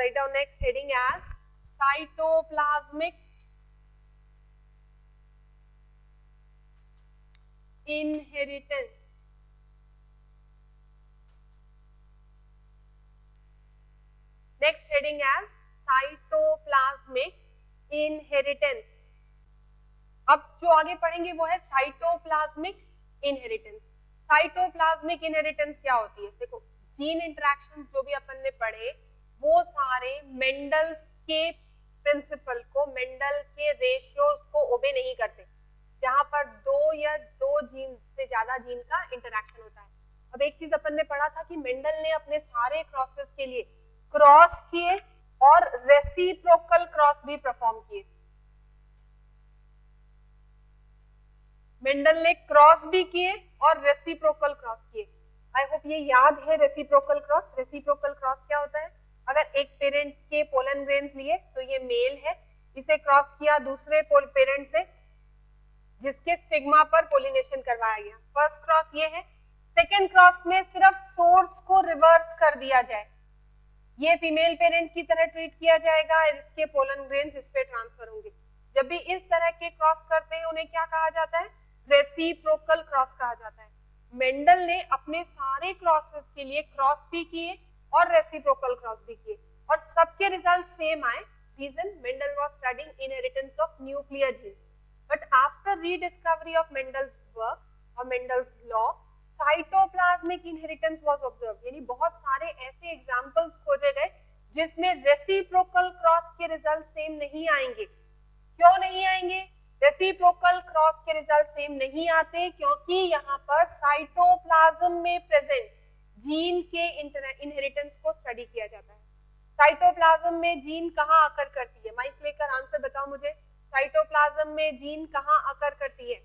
write down next heading as cytoplasmic inheritance. Next heading as cytoplasmic inheritance. अब जो आगे पढ़ेंगे वो है साइटोप्लाज्मिक इनहेरिटेंस. साइटोप्लाज्मिक इनहेरिटेंस क्या होती है? देखो, जीन इंटरेक्शंस जो भी अपन ने पढ़े वो सारे मेंडल्स के प्रिंसिपल को, मेंडल के रेशियोज को ओबे नहीं करते, जहां पर दो या दो जीन से ज्यादा जीन का इंटरेक्शन होता है. अब एक चीज अपन ने पढ़ा था कि मेंडल ने अपने सारे क्रॉसेस के लिए क्रॉस किए और रेसिप्रोकल क्रॉस भी परफॉर्म किए. मेंडल ने क्रॉस भी किए और रेसिप्रोकल क्रॉस किए. आई होप ये याद है रेसिप्रोकल क्रॉस. रेसिप्रोकल क्रॉस क्या होता है? अगर एक पेरेंट के पोलन ग्रेन्स लिए तो ये मेल है, इसे क्रॉस किया दूसरे पेरेंट से जिसके स्टिग्मा पर पोलिनेशन करवाया गया. फर्स्ट क्रॉस ये है. सेकेंड क्रॉस में सिर्फ सोर्स को रिवर्स कर दिया जाए, ये फीमेल पेरेंट की तरह ट्रीट किया जाएगा, इसके पोलन ग्रेन्स इस पे ट्रांसफर होंगे. जब भी इस तरह के क्रॉस करते हैं उन्हें क्या कहा जाता है? रेसिप्रोकल क्रॉस कहा जाता है. मेंडल ने अपने सारे क्रॉसेस के लिए क्रॉस भी किए और रेसिप्रोकल क्रॉस भी किए और सबके रिजल्ट सेम आए. Reason, Mendel was studying inheritance of nuclear genes. But after rediscovery of Mendel's work और Mendel's law, cytoplasmic inheritance was observed. यानी बहुत सारे ऐसे एग्जांपल्स खोजे गए जिसमें रेसिप्रोकल क्रॉस के रिजल्ट सेम नहीं आएंगे. क्यों नहीं आएंगे? रेसिप्रोकल क्रॉस के रिजल्ट सेम नहीं आते क्योंकि यहाँ पर साइटोप्लाज्म में प्रेजेंट जीन के इनहेरिटेंस को स्टडी किया जाता है. साइटोप्लाज्म में जीन कहाँ आकर करती है? माइक लेकर आंसर बताओ मुझे. साइटोप्लाज्म में जीन कहाँ आकर करती है?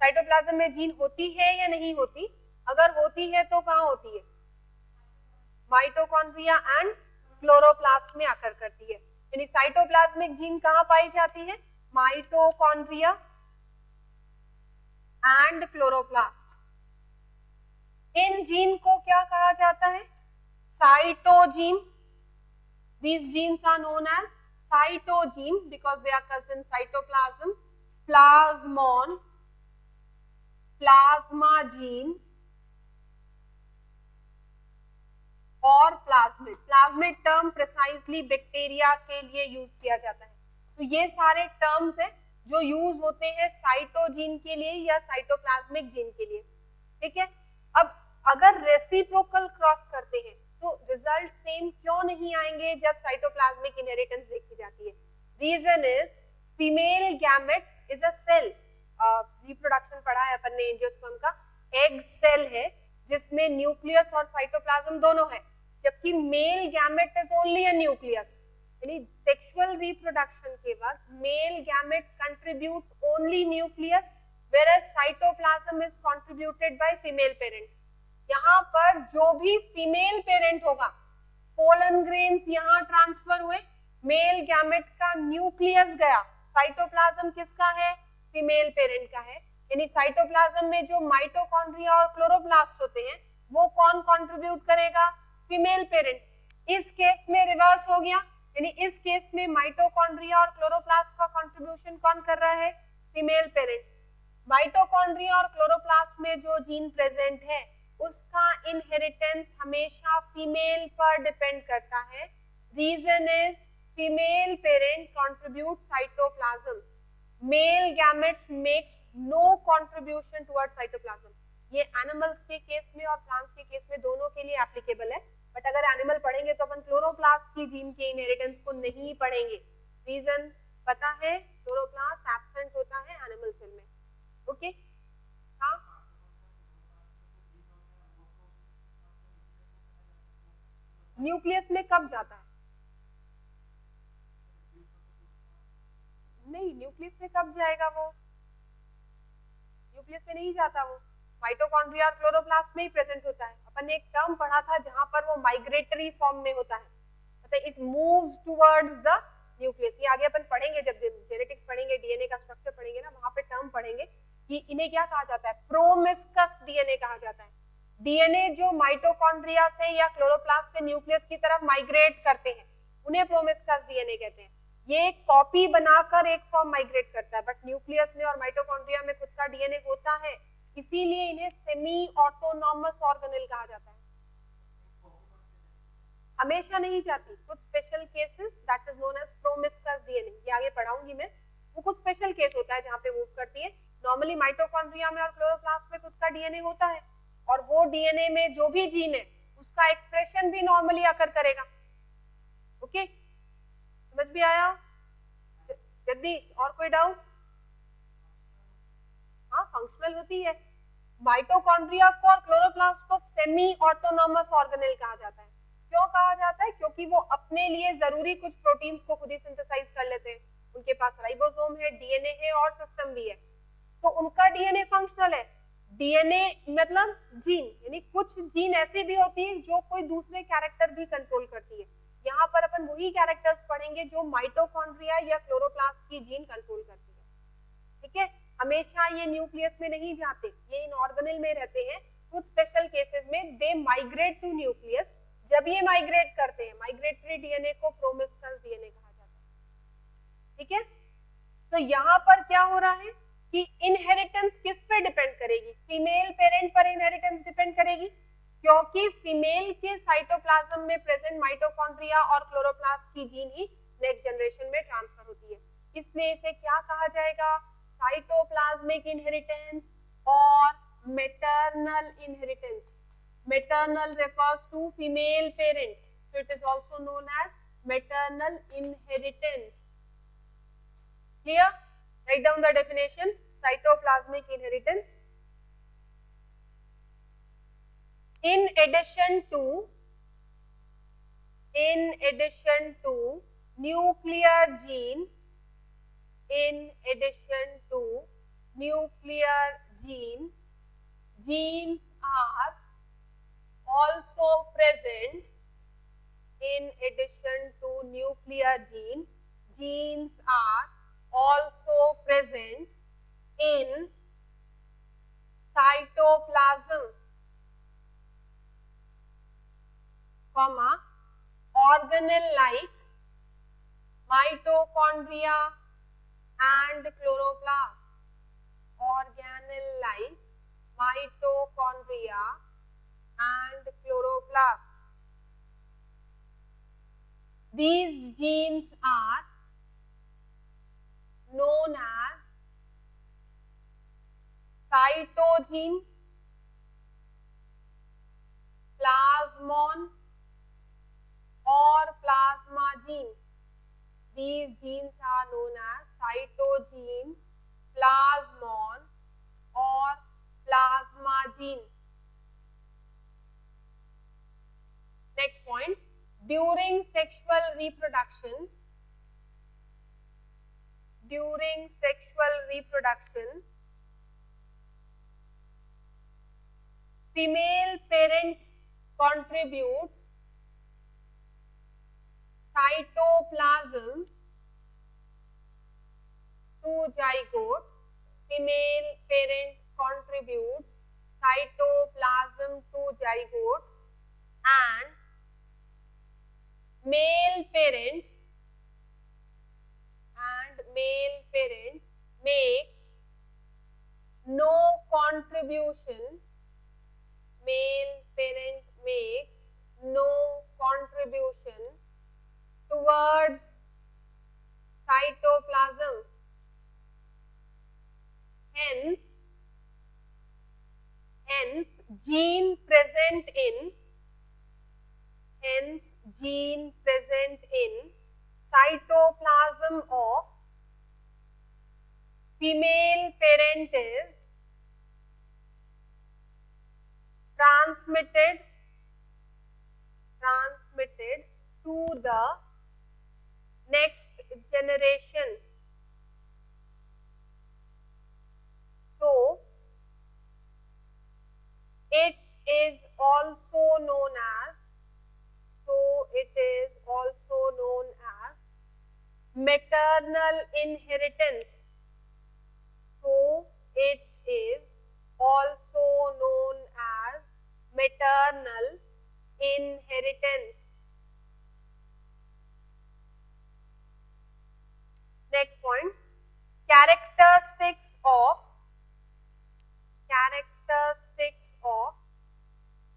साइटोप्लाज्म में जीन होती है या नहीं होती? अगर होती है तो कहाँ होती है? माइटोकॉन्ड्रिया एंड क्लोरोप्लास्ट में आकर करती है. यानी साइटोप्लाज्मिक जीन कहाँ पाई जाती है? Mitochondria and chloroplast. In gene को क्या कहा जाता है? साइटोजीन. These genes are known as cytogene because they are cousin cytoplasm, plasmon, plasma gene और plasmid. Plasmid term precisely bacteria के लिए यूज किया जाता है. तो ये सारे टर्म्स हैं जो यूज होते हैं साइटोजीन के लिए या साइटोप्लाज्मिक जीन के लिए. ठीक है. अब अगर रेसिप्रोकल क्रॉस करते हैं तो रिजल्ट सेम क्यों नहीं आएंगे जब साइटोप्लाज्मिक इनहेरिटेंस देखी जाती है? Reason is female gamete is a cell. Reproduction पढ़ा है अपन ने एंजियोस्पर्म का. एग सेल है जिसमें न्यूक्लियस और साइटोप्लाज्म दोनों है, जबकि male gamete is only a nucleus. यानी सेक्सुअल रिप्रोडक्शन के वक्त male gamete contribute only nucleus whereas cytoplasm is contributed by female parent. यहाँ पर जो भी फीमेल पेरेंट होगा, पोलन ग्रेन्स यहाँ ट्रांसफर हुए, मेल गैमेट का न्यूक्लियस गया, साइटोप्लाज्म किसका है? फीमेल पेरेंट का है. यानी साइटोप्लाज्म में जो माइटोकॉन्ड्रिया और क्लोरोप्लास्ट होते हैं वो कौन कंट्रीब्यूट करेगा? Female parent. इस केस में रिवर्स हो गया, यानी इस केस में माइटोकॉन्ड्रिया और क्लोरोप्लास्ट का कंट्रीब्यूशन कौन कर रहा है? Female parent. माइटोकॉन्ड्रिया और क्लोरोप्लास्ट में जो जीन प्रेजेंट है उसका इनहेरिटेंस हमेशा फीमेल पर डिपेंड करता है. Reason is female parent contribute cytoplasm, male gametes makes no contribution toward cytoplasm. ये एनिमल्स के केस में और प्लांट्स के केस में दोनों के लिए एप्लीकेबल है. बट अगर एनिमल पढ़ेंगे तो अपन क्लोरोप्लास्ट की जीन के इनहेरिटेंस को नहीं पढ़ेंगे. रीजन पता है? क्लोरोप्लास्ट एब्सेंट होता है एनिमल सेल में. ओके. हाँ, न्यूक्लियस में कब जाता है? नहीं, न्यूक्लियस में कब जाएगा वो? न्यूक्लियस में नहीं जाता वो. माइटोकॉन्ड्रिया और क्लोरोप्लास्ट में ही प्रेजेंट होता है. अपन ने एक टर्म पढ़ा था जहां पर वो माइग्रेटरी फॉर्म में होता है, मतलब it moves towards the nucleus. ये आगे अपन पढ़ेंगे जब जेनेटिक्स पढ़ेंगे, डीएनए का स्ट्रक्चर पढ़ेंगे ना, वहां पे टर्म पढ़ेंगे कि इन्हें क्या कहा जाता है? प्रोमिस्कस डीएनए कहा जाता है. डीएनए जो माइटोकॉन्ड्रिया से या क्लोरोप्लास्ट से न्यूक्लियस की तरफ माइग्रेट करते हैं उन्हें प्रोमिस्कस डीएनए कहते हैं। ये एक कॉपी बनाकर एक फॉर्म माइग्रेट करता है, बट न्यूक्लियस में और माइटोकॉन्ड्रिया में खुद का डीएनए होता है, इसीलिए इन्हें सेमी ऑटोनॉमस ऑर्गेनेल कहा जाता है। हमेशा नहीं जाती, कुछ special cases that is known as promiscuous DNA, ये आगे पढ़ाऊंगी मैं, वो कुछ स्पेशल केस होता है जहां पे मूव करती है। नॉर्मली माइटोकॉन्ड्रिया में और क्लोरोप्लास्ट में खुद का डीएनए होता है, और वो डीएनए में जो भी जीन है उसका एक्सप्रेशन भी नॉर्मली आकर करेगा। ओके, समझ भी आया जगदीश? और कोई डाउट? हाँ, फंक्शनल होती है। माइटोकॉन्ड्रिया को और क्लोरोप्लास्ट को सेमी ऑटोनॉमस ऑर्गेनेल कहा जाता है। क्यों कहा जाता है? क्योंकि वो अपने लिए जरूरी कुछ प्रोटीन्स को खुद ही सिंथेसाइज कर लेते हैं। उनके पास राइबोसोम है, डीएनए है और सिस्टम भी है, तो उनका डीएनए फंक्शनल है। डीएनए मतलब जीन, यानी कुछ जीन ऐसी भी होती है जो कोई दूसरे कैरेक्टर भी कंट्रोल करती है। यहाँ पर अपन वही कैरेक्टर्स पढ़ेंगे जो माइटोकॉन्ड्रिया या क्लोरोप्लास्ट की जीन कंट्रोल करती है। ठीक है, हमेशा ये न्यूक्लियस में नहीं जाते, ये इन ऑर्गेनेल में रहते हैं। कुछ स्पेशल केसेस में दे माइग्रेट टू न्यूक्लियस। जब ये माइग्रेट करते हैं, माइग्रेटरी डीएनए को प्रोमिस्कस डीएनए कहा जाता है। ठीक है, तो यहाँ पर क्या हो रहा है कि इनहेरिटेंस किस पे डिपेंड करेगी? फीमेल पेरेंट पर इनहेरिटेंस डिपेंड करेगी, क्योंकि फीमेल के साइटोप्लाज्म में प्रेजेंट माइटोकॉन्ड्रिया और क्लोरोप्लास्ट की जीन ही नेक्स्ट जनरेशन में ट्रांसफर होती है। इसलिए इसे क्या कहा जाएगा? साइटोप्लाज्मिक इनहेरिटेंस और maternal inheritance. Maternal refers to female parent, so it is also known as maternal inheritance. Clear? Write down the definition: cytoplasmic inheritance. In addition to nuclear gene, genes are also present. In addition to nuclear gene, genes are also present in cytoplasm, organelle like mitochondria and chloroplast. Organelle like mitochondria and chloroplast. These genes are known as cytogene, plasmon or plasma gene. These genes are known as cytogene, plasmon or plasma gene. Next point, during sexual reproduction, female parent contributes cytoplasm to zygote. Female parent contributes cytoplasm to zygote, and male parent make no contribution. Male parent makes no contribution towards cytoplasm. Hence gene present in cytoplasm of female parent is transmitted to the next generation. So it is also known as maternal inheritance. So it is also known as maternal inheritance. Next point, characteristics of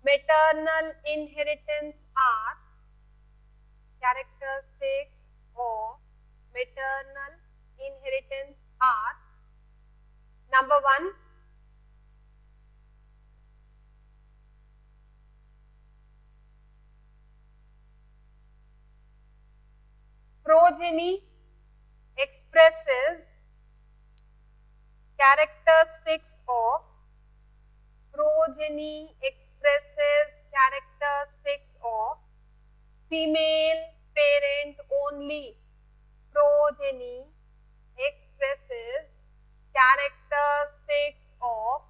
maternal inheritance are number 1, progeny expresses characteristics of female parent only. Progeny expresses characteristics of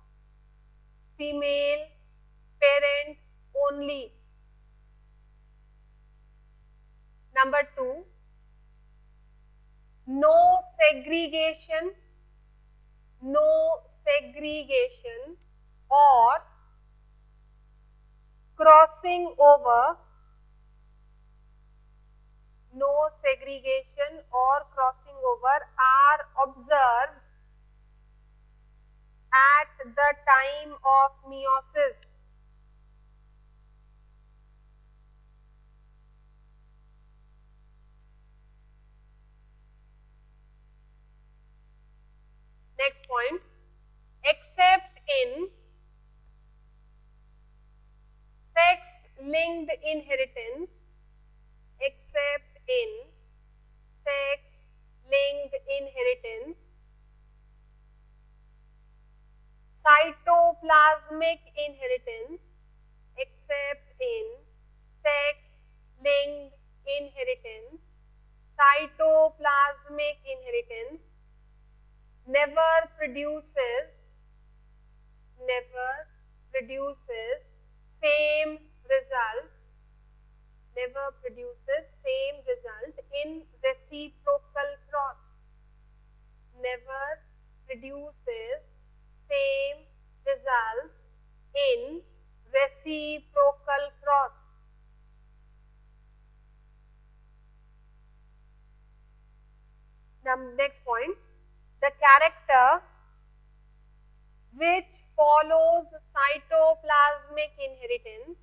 female parent only. Number 2, no segregation or crossing over are observed at the time of meiosis. Next point, except in sex-linked inheritance, cytoplasmic inheritance, cytoplasmic inheritance never produces same result in reciprocal cross. Next point, the character which follows cytoplasmic inheritance,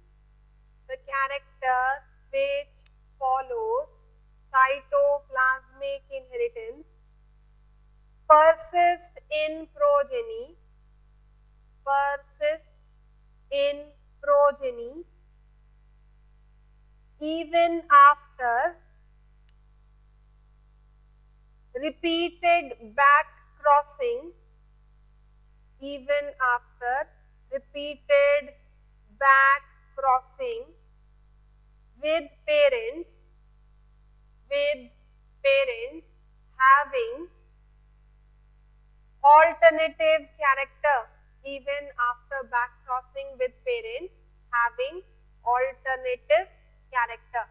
persist in progeny even after repeated back crossing with parent having alternative character,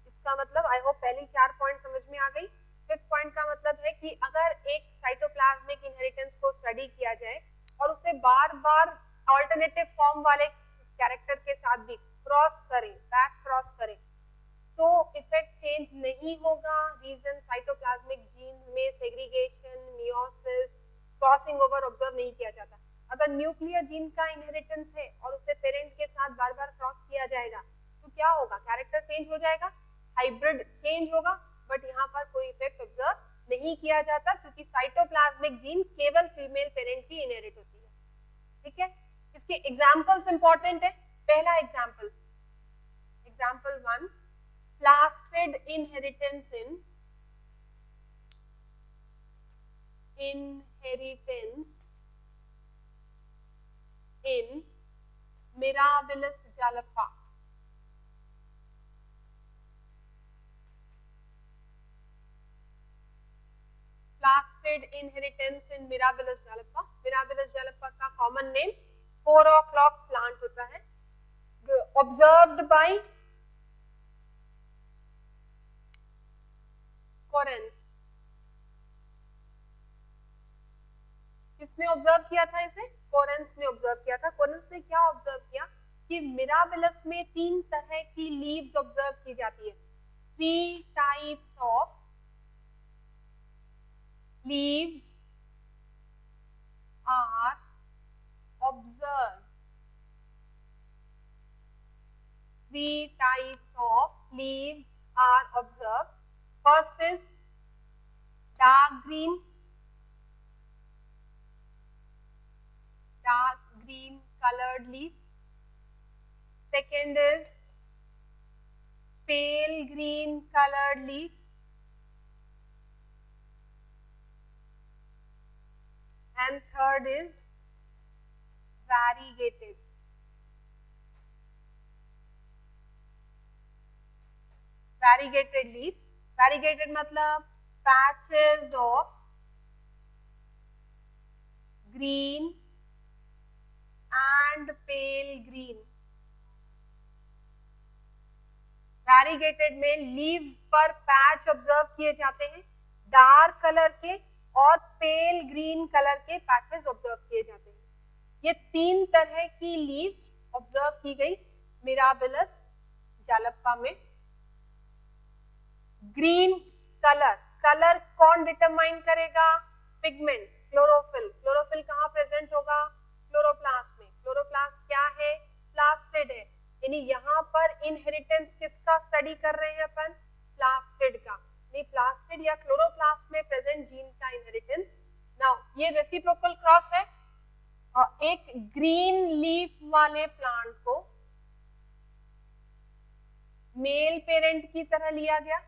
इसका मतलब I hope पहली 4 point समझ में आ गई। 5th point का मतलब है कि अगर एक साइटोप्लाज्मिक इनहेरिटेंस को स्टडी किया जाए और उसे बार बार ऑल्टरनेटिव फॉर्म वाले कैरेक्टर के साथ भी बैक क्रॉस करें तो इफेक्ट चेंज नहीं होगा। रीजन साइटोप्लाज्मिक जीन में segregation, meiosis, crossing over observe नहीं किया जाता। अगर न्यूक्लियर जीन का इनहेरिटेंस है और उसे पेरेंट के साथ बार बार क्रॉस किया जाएगा तो क्या होगा, कैरेक्टर चेंज हो जाएगा, हाइब्रिड चेंज होगा, बट यहाँ पर कोई इफेक्ट ऑब्जर्व नहीं किया जाता क्योंकि साइटोप्लाज्मिक जीन केवल फीमेल पेरेंट की इनहेरिट होती है। ठीक है, इसके एग्जांपल्स इंपॉर्टेंट है। पहला example 1, plastid inheritance in Mirabilis jalapa. Plastid inheritance in Mirabilis jalapa. Mirabilis jalapa का कॉमन नेम 4 o'clock प्लांट होता है। Observed by Correns. किसने किसने ऑब्जर्व किया था इसे? कोरेंस ने ऑब्जर्व किया था। कोरेंस ने क्या ऑब्जर्व किया कि मिराबिलस में 3 तरह की लीव्स ऑब्जर्व की जाती है। 3 types of leaves are observed. 3 types of leaves are observed. First is dark green colored leaf. Second is pale green colored leaf. And third is variegated. Variegated leaf. Variegated मतलब patches of green and pale green. Variegated में leaves पर patch observe किए जाते हैं, dark colour के और पेल green colour के patches observe किए जाते हैं। ये 3 तरह की लीव्स ऑब्जर्व की गई मिराबिलस जालप्पा में। ग्रीन कलर कौन डिटरमाइन करेगा? Pigment, chlorophyll. क्लोरोफिल कहाँ प्रेजेंट होगा? क्लोरोप्लास्ट में। क्लोरोप्लास्ट क्या है? प्लास्टिड है। यानी यहाँ पर इनहेरिटेंस किसका स्टडी कर रहे हैं अपन? प्लास्टिड का। नहीं, प्लास्टिड या क्लोरोप्लास्ट में प्रेजेंट जीन का इनहेरिटेंस। नाउ ये रेसिप्रोकल क्रॉस है और एक ग्रीन लीफ वाले प्लांट को मेल पेरेंट की तरह लिया गया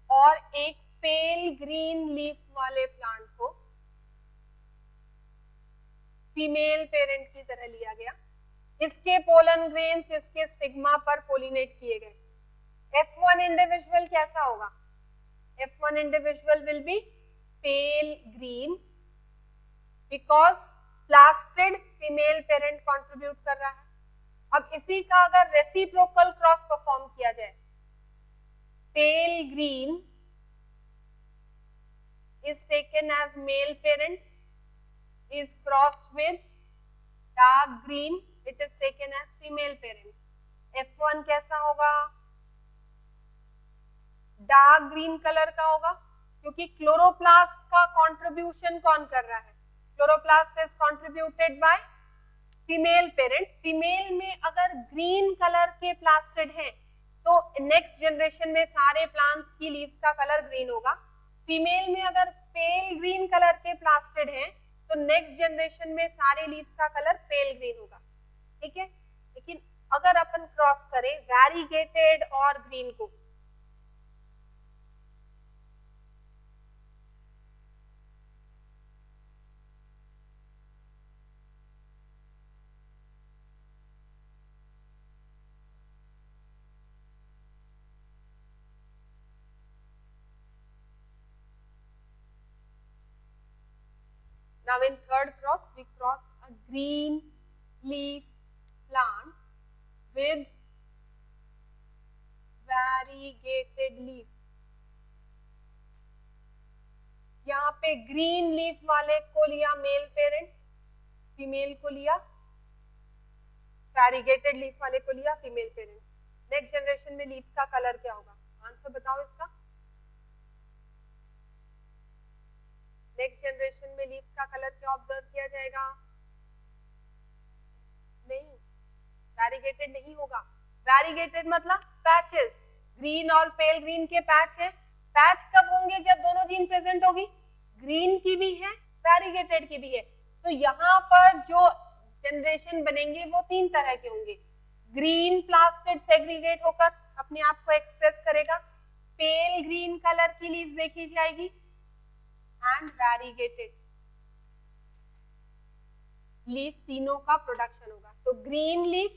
और एक पेल ग्रीन लीफ वाले प्लांट को फीमेल पेरेंट की तरह लिया गया। इसके पोलन ग्रेन्स इसके स्टिग्मा पर पोलिनेट किए गए। F1 इंडिविजुअल कैसा होगा? F1 individual will be pale green because plastid female parent contribute कर रहा है। अब इसी का अगर रेसिप्रोकल क्रॉस परफॉर्म किया जाए, पेल green is taken as male parent, is crossed with dark green, it is taken as female parent. F1 कैसा होगा? डार्क ग्रीन कलर का होगा क्योंकि क्लोरोप्लास्ट का कंट्रीब्यूशन कौन कर रहा है? Chloroplast is contributed by female parent. Female में अगर ग्रीन कलर के प्लास्टिड हैं तो नेक्स्ट जनरेशन में सारे प्लांट्स की लीव्स का कलर ग्रीन होगा। फीमेल में अगर पेल ग्रीन कलर के प्लास्टिड हैं तो नेक्स्ट जनरेशन में सारे लीव्स का कलर पेल ग्रीन होगा। ठीक है, लेकिन अगर अपन क्रॉस करें वैरीगेटेड और ग्रीन को, now in third cross we cross a green leaf plant with variegated leaf। यहाँ पे ग्रीन लीफ वाले को लिया मेल पेरेंट, फीमेल को लिया, वैरीगेटेड लीफ वाले को लिया फीमेल पेरेंट। नेक्स्ट जनरेशन में लीफ का कलर क्या होगा? आंसर बताओ इसका। नेक्स्ट जनरेशन में लीफ का कलर क्या ऑब्जर्व किया जाएगा? नहीं, वैरीगेटेड नहीं होगा। वैरीगेटेड मतलब पैचेस, ग्रीन और पेल ग्रीन के पैच हैं। पैच कब होंगे? जब दोनों जीन प्रेजेंट होगी, ग्रीन की भी है वैरीगेटेड की भी है। तो यहाँ पर जो जनरेशन बनेंगे वो 3 तरह के होंगे। ग्रीन प्लास्टिड सेग्रीगेट होकर अपने आप को एक्सप्रेस करेगा, पेल ग्रीन कलर की लीव्स देखी जाएगी एंड वैरीगेटेड लीफ, तीनों का प्रोडक्शन होगा। तो green leaf,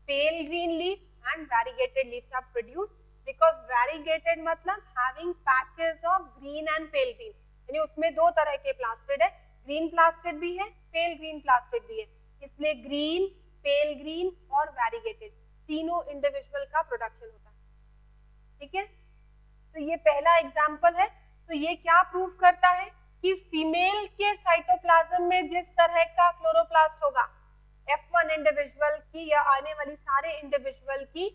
pale green leaf and variegated leaves are produced because variegated मतलब having patches of green and pale green, यानी उसमें 2 तरह के प्लास्टिड है, ग्रीन प्लास्टिड भी है, पेल ग्रीन प्लास्टिड भी है। इसलिए ग्रीन, पेल ग्रीन और वैरीगेटेड तीनों इंडिविजुअल का प्रोडक्शन होता है। ठीक है, तो ये पहला एग्जाम्पल है। तो ये क्या प्रूव करता है कि फीमेल के साइटोप्लाज्म में जिस तरह का क्लोरोप्लास्ट होगा, F1 इंडिविजुअल की या आने वाली सारे इंडिविजुअल की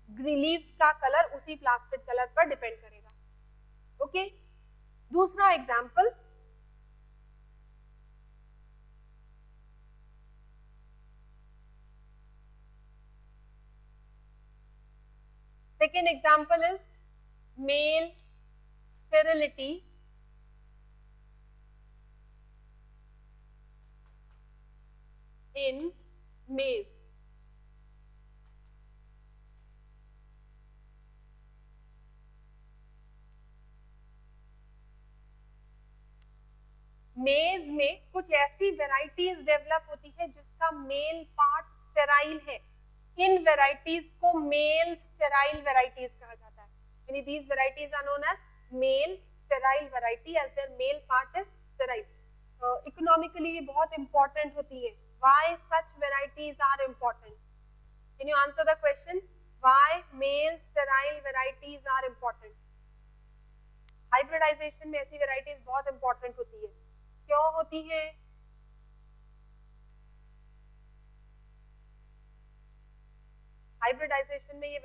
लीव्स का कलर उसी प्लास्टिड कलर पर डिपेंड करेगा। ओके, दूसरा example, second example is male sterility in maize. मेज में कुछ ऐसी वेराइटीज डेवलप होती है जिसका मेल पार्ट स्टेराइल है। इन वेराइटीज को मेल स्टेराइल वेराइटीज कहा जाता है। यानी these varieties are known as male sterile variety as their male part is sterile. Economically ये बहुत इंपॉर्टेंट होती है। Why such varieties are important? Can you answer the question? Why male sterile varieties are important? Hybridization में ऐसी varieties बहुत important होती है। क्यों होती है? हाइब्रिडाइजेशन में ये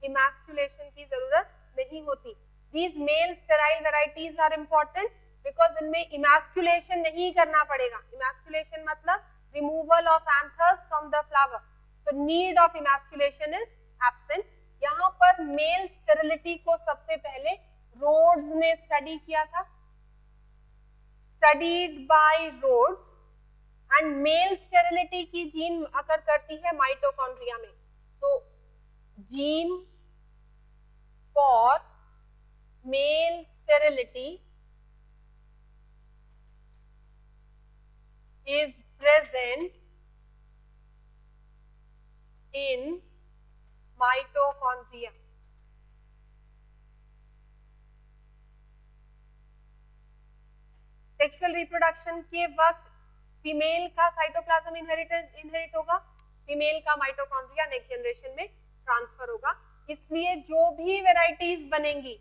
इमैस्कुलेशन की जरूरत नहीं होती। These male sterile varieties are important because इनमें इमैस्कुलेशन नहीं करना पड़ेगा। इमैस्कुलेशन मतलब removal of anthers from the flower. So need of emasculation is absent. यहाँ पर मेल स्टेरिलिटी को सबसे पहले रोड्स ने स्टडी किया था। Studied by Rhoades, and male sterility की जीन अकर करती है माइटोकॉन्ड्रिया में। तो gene for male sterility is present in mitochondria. Sexual reproduction के वक्त फीमेल का साइटोप्लाज्म इनहेरिट होगा, फीमेल का माइटोकॉन्ड्रिया नेक्स्ट जनरेशन में ट्रांसफर होगा। इसलिए जो भी वेराइटीज बनेंगी,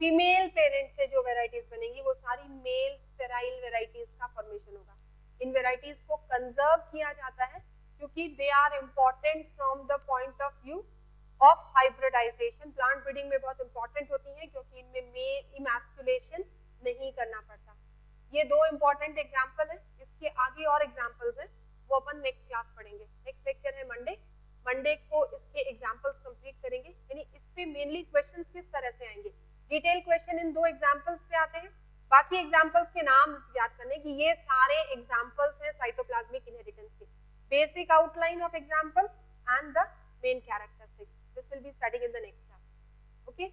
फीमेल पेरेंट से जो वेराइटीज बनेंगी वो सारी मेल स्टेराइल वेराइटीज का फॉर्मेशन होगा। इन वेराइटीज को कंजर्व किया जाता है क्योंकि they are important from the point of view of hybridization. Plant breeding में बहुत इंपॉर्टेंट होती है क्योंकि इनमें मेल इमैस्कुलेशन नहीं करना पड़ता। ये दो इंपॉर्टेंट एग्जाम्पल है। इसके आगे और एग्जाम्पल्स हैं, वो अपन नेक्स्ट क्लास पढ़ेंगे। नेक्स्ट लेक्चर है मंडे को इसके एग्जाम्पल्स कंप्लीट करेंगे। यानी इस पे मेनली क्वेश्चंस किस तरह से आएंगे, डिटेल क्वेश्चन इन दो एग्जाम्पल्स पे आते हैं। बाकी एग्जाम्पल्स के नाम याद करने की, ये सारे एग्जाम्पल्स हैं साइटोप्लाज्मिक इनहेरिटेंस के। Basic outline of example and the main characteristics, this will be studied in the next class. Okay.